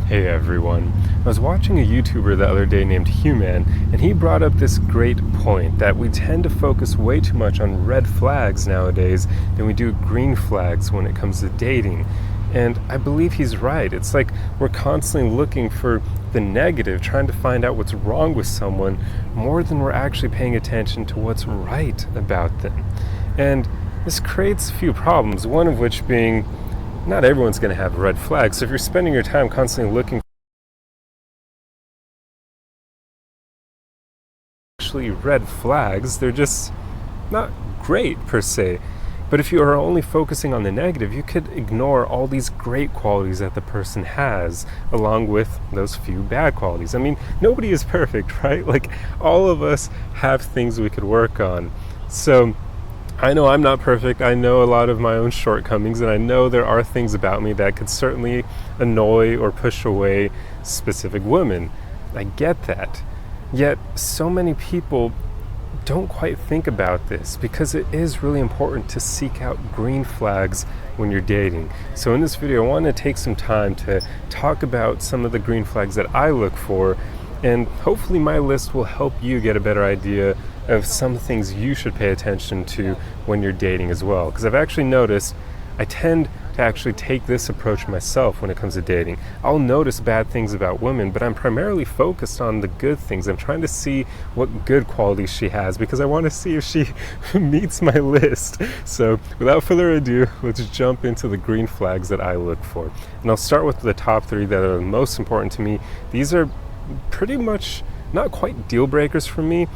Hey everyone. I was watching a YouTuber the other day named Human, and he brought up this great point that we tend to focus way too much on red flags nowadays than we do green flags when it comes to dating. And I believe he's right. It's like we're constantly looking for the negative, trying to find out what's wrong with someone more than we're actually paying attention to what's right about them. And this creates a few problems, one of which being not everyone's going to have red flags. So if you're spending your time constantly looking for actually red flags, they're just not great per se. But if you are only focusing on the negative, you could ignore all these great qualities that the person has, along with those few bad qualities. I mean, nobody is perfect, right? Like, all of us have things we could work on. So I know I'm not perfect. I know a lot of my own shortcomings, and I know there are things about me that could certainly annoy or push away specific women. I get that. Yet, so many people don't quite think about this because it is really important to seek out green flags when you're dating. So in this video, I want to take some time to talk about some of the green flags that I look for, and hopefully my list will help you get a better idea of some things you should pay attention to when you're dating as well. Because I've actually noticed I tend to actually take this approach myself when it comes to dating. I'll notice bad things about women, but I'm primarily focused on the good things. I'm trying to see what good qualities she has because I want to see if she meets my list. So without further ado, let's jump into the green flags that I look for. And I'll start with the top three that are the most important to me. These are pretty much not quite deal breakers for me,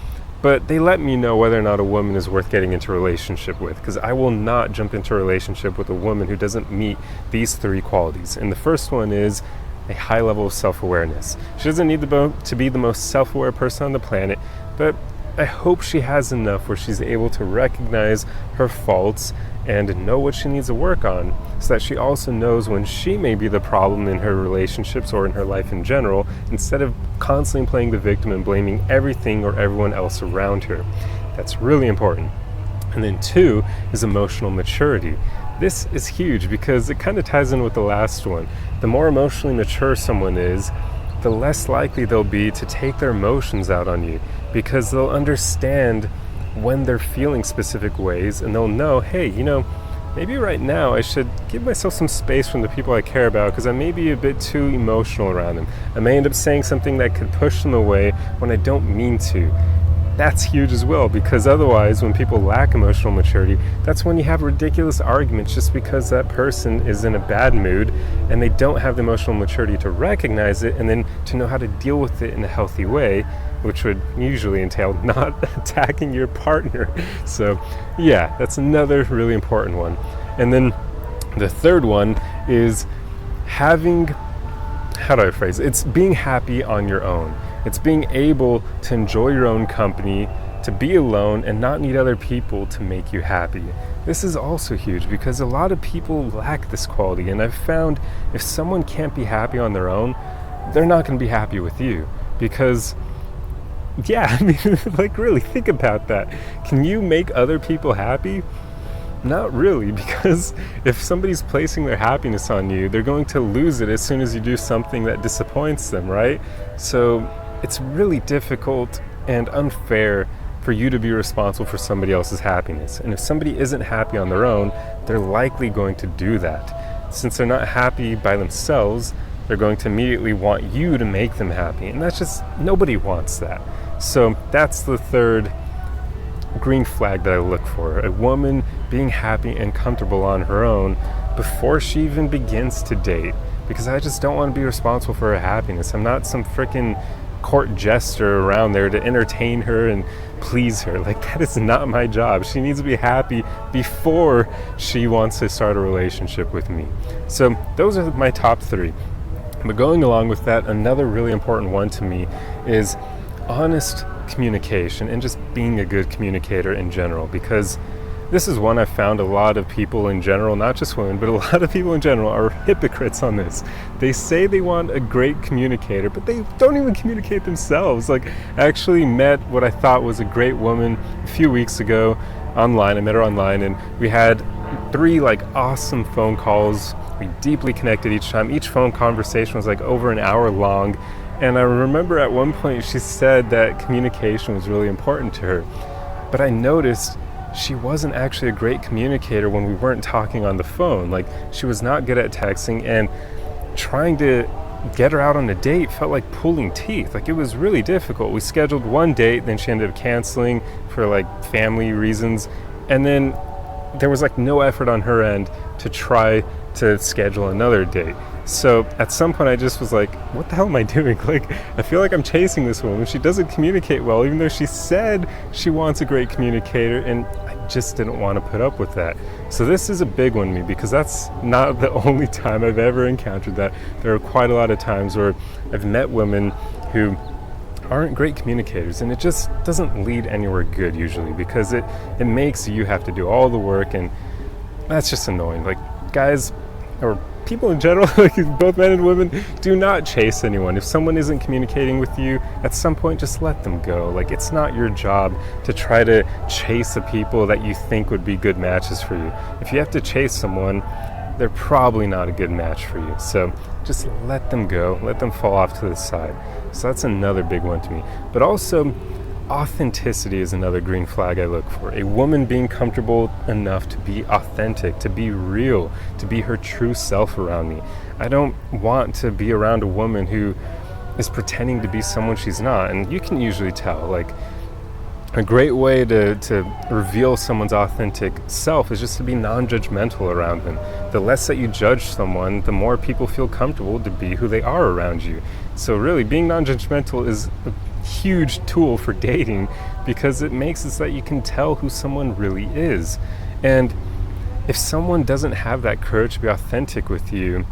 but they let me know whether or not a woman is worth getting into a relationship with, because I will not jump into a relationship with a woman who doesn't meet these three qualities. And the first one is a high level of self-awareness. She doesn't need to be the most self-aware person on the planet, but I hope she has enough where she's able to recognize her faults and know what she needs to work on, so that she also knows when she may be the problem in her relationships or in her life in general, instead of constantly playing the victim and blaming everything or everyone else around her. That's really important. And then two is emotional maturity. This is huge because it kind of ties in with the last one. The more emotionally mature someone is, the less likely they'll be to take their emotions out on you, because they'll understand when they're feeling specific ways, and they'll know, hey, maybe right now I should give myself some space from the people I care about because I may be a bit too emotional around them. I may end up saying something that could push them away when I don't mean to. That's huge as well, because otherwise when people lack emotional maturity, that's when you have ridiculous arguments just because that person is in a bad mood and they don't have the emotional maturity to recognize it and then to know how to deal with it in a healthy way, which would usually entail not attacking your partner. So yeah, that's another really important one. And then the third one is it's being happy on your own. It's being able to enjoy your own company, to be alone and not need other people to make you happy. This is also huge because a lot of people lack this quality, and I've found if someone can't be happy on their own, they're not going to be happy with you. Because yeah, I mean, like, really think about that. Can you make other people happy? Not really, because if somebody's placing their happiness on you, they're going to lose it as soon as you do something that disappoints them, right? So it's really difficult and unfair for you to be responsible for somebody else's happiness. And if somebody isn't happy on their own, they're likely going to do that. Since they're not happy by themselves, they're going to immediately want you to make them happy. And that's just, nobody wants that. So that's the third green flag that I look for. A woman being happy and comfortable on her own before she even begins to date. Because I just don't want to be responsible for her happiness. I'm not some freaking court jester around there to entertain her and please her. Like, that is not my job. She needs to be happy before she wants to start a relationship with me. So those are my top three. But going along with that, another really important one to me is honest communication and just being a good communicator in general, because this is one I've found a lot of people in general, not just women, but a lot of people in general are hypocrites on this. They say they want a great communicator, but they don't even communicate themselves. Like, I actually met what I thought was a great woman a few weeks ago online. I met her online, and we had 3 like awesome phone calls. We deeply connected each time. Each phone conversation was like over an hour long. And I remember at one point she said that communication was really important to her. But I noticed she wasn't actually a great communicator when we weren't talking on the phone. Like, she was not good at texting, and trying to get her out on a date felt like pulling teeth. Like, it was really difficult. We scheduled one date, then she ended up canceling for like family reasons. And then there was like no effort on her end to try to schedule another date. So at some point I just was like, what the hell am I doing? Like, I feel like I'm chasing this woman. She doesn't communicate well, even though she said she wants a great communicator, and I just didn't want to put up with that. So this is a big one to me, because that's not the only time I've ever encountered that. There are quite a lot of times where I've met women who aren't great communicators, and it just doesn't lead anywhere good usually, because it makes you have to do all the work, and that's just annoying. Like, guys, or people in general, like both men and women, do not chase anyone. If someone isn't communicating with you, at some point just let them go. Like, it's not your job to try to chase the people that you think would be good matches for you. If you have to chase someone, they're probably not a good match for you. So just let them go, let them fall off to the side. So that's another big one to me. But also, authenticity is another green flag I look for. A woman being comfortable enough to be authentic, to be real, to be her true self around me. I don't want to be around a woman who is pretending to be someone she's not. And you can usually tell. Like, a great way to reveal someone's authentic self is just to be non-judgmental around them. The less that you judge someone, the more people feel comfortable to be who they are around you. So really, being non-judgmental is a huge tool for dating, because it makes it so that you can tell who someone really is. And if someone doesn't have that courage to be authentic with you,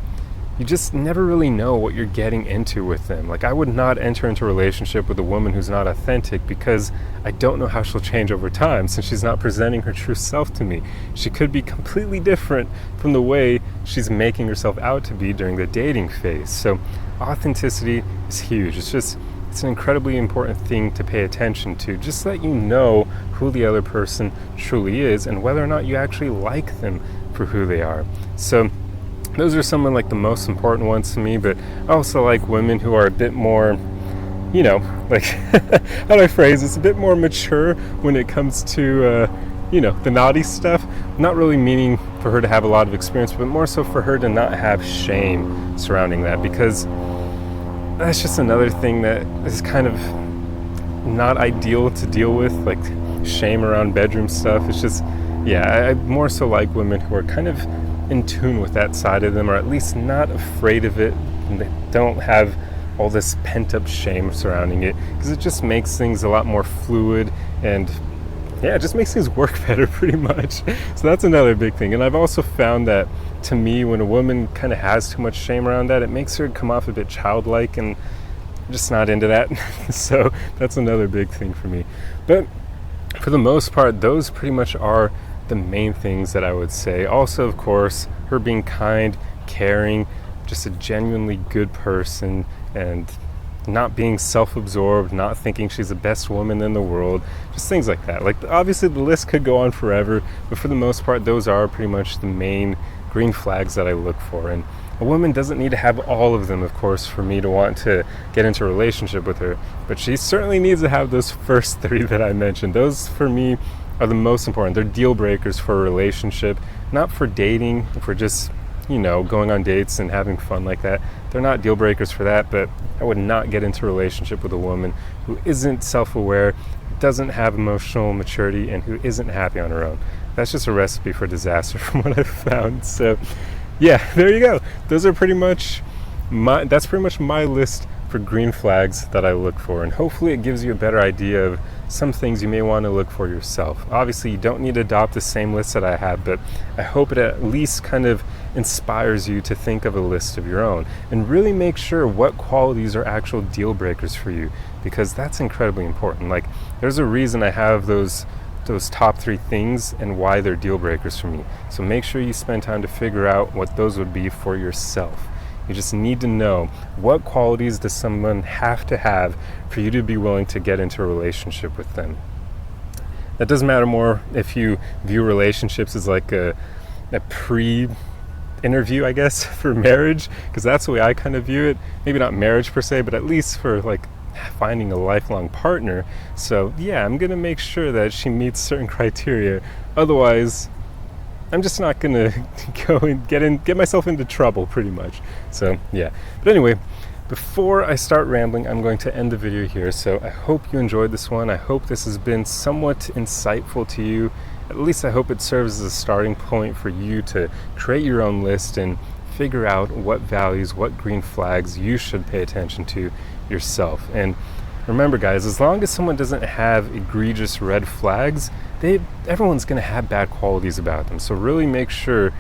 you just never really know what you're getting into with them. Like, I would not enter into a relationship with a woman who's not authentic, because I don't know how she'll change over time, since she's not presenting her true self to me. She could be completely different from the way she's making herself out to be during the dating phase. So authenticity is huge. It's an incredibly important thing to pay attention to, just so that you know who the other person truly is and whether or not you actually like them for who they are. So those are some of like the most important ones to me, but I also like women who are a bit more, like, how do I phrase this? A bit more mature when it comes to, the naughty stuff. Not really meaning for her to have a lot of experience, but more so for her to not have shame surrounding that, because that's just another thing that is kind of not ideal to deal with, like shame around bedroom stuff. It's just, I more so like women who are kind of in tune with that side of them, or at least not afraid of it, and they don't have all this pent-up shame surrounding it, because it just makes things a lot more fluid, and it just makes things work better pretty much. So that's another big thing. And I've also found that, to me, when a woman kind of has too much shame around that, it makes her come off a bit childlike, and I'm just not into that. So that's another big thing for me. But for the most part, those pretty much are the main things that I would say. Also, of course, her being kind, caring, just a genuinely good person, and not being self-absorbed, not thinking she's the best woman in the world, just things like that. Like, obviously the list could go on forever, but for the most part, those are pretty much the main green flags that I look for. And a woman doesn't need to have all of them, of course, for me to want to get into a relationship with her, but she certainly needs to have those first 3 that I mentioned. Those, for me, are the most important. They're deal breakers for a relationship, not for dating, for just, going on dates and having fun like that. They're not deal breakers for that, but I would not get into a relationship with a woman who isn't self-aware, doesn't have emotional maturity, and who isn't happy on her own. That's just a recipe for disaster from what I've found. So there you go. Those are pretty much that's pretty much my list for green flags that I look for, and hopefully it gives you a better idea of some things you may want to look for yourself. Obviously, you don't need to adopt the same list that I have, but I hope it at least kind of inspires you to think of a list of your own and really make sure what qualities are actual deal breakers for you, because that's incredibly important. Like, there's a reason I have those top 3 things and why they're deal breakers for me. So make sure you spend time to figure out what those would be for yourself. You just need to know, what qualities does someone have to have for you to be willing to get into a relationship with them. That doesn't matter more if you view relationships as like a a pre-interview, I guess, for marriage, because that's the way I kind of view it. Maybe not marriage per se, but at least for like finding a lifelong partner. So yeah, I'm gonna make sure that she meets certain criteria. Otherwise, I'm just not gonna go and get myself into trouble, pretty much. So yeah. But anyway, before I start rambling, I'm going to end the video here. So I hope you enjoyed this one. I hope this has been somewhat insightful to you. At least I hope it serves as a starting point for you to create your own list and figure out what values, what green flags you should pay attention to yourself. And remember, guys, as long as someone doesn't have egregious red flags, everyone's going to have bad qualities about them. So really make sure,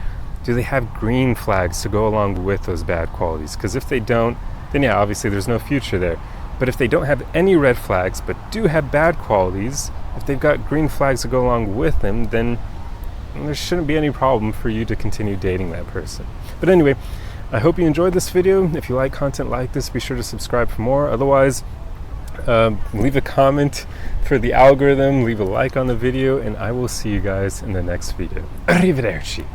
do they have green flags to go along with those bad qualities? Because if they don't, then yeah, obviously there's no future there. But if they don't have any red flags but do have bad qualities, if they've got green flags to go along with them, then there shouldn't be any problem for you to continue dating that person. But anyway, I hope you enjoyed this video. If you like content like this, be sure to subscribe for more. Otherwise, leave a comment for the algorithm, leave a like on the video, and I will see you guys in the next video. Arrivederci.